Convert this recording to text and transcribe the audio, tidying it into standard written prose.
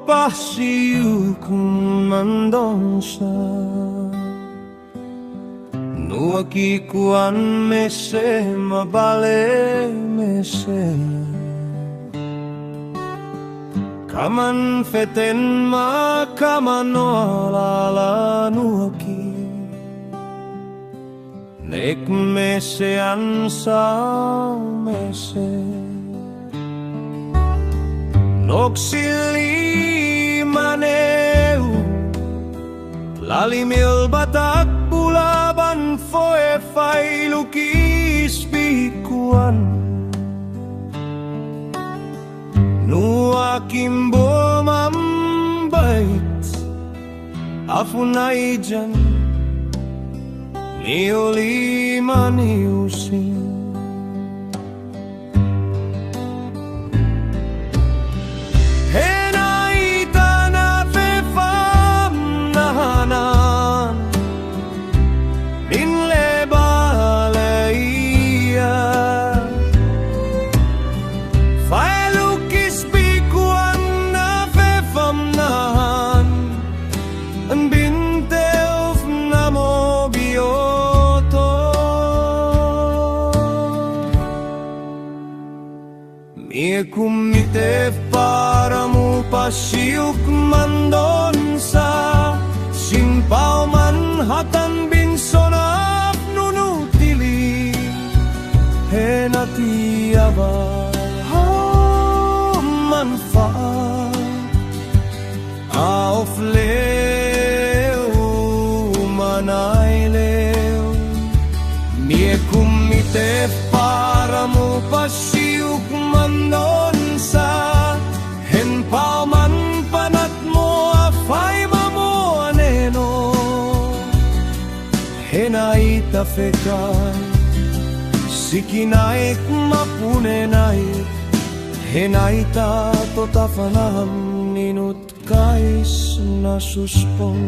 pasiu kung mandonsa nuaki kuan mese mabale mese kaman feten ma kamano alala nuaki nek mese ansa mese noksili maneu lalimil batak bulaban foe fai lukis pikuan nuakim bomambait afunai jan niuli maniusin Mie kumite para mu pasiuk mandonsa simpau manhatan binsonap nunutili henati aba manfaat auf leu manai leu mie kumite para mu pasiuk mandonsa hen pauman panat mo afay mamo aneno henaita fekay sikinaik mapunenaik henaita totafanam ninut kais nasuspon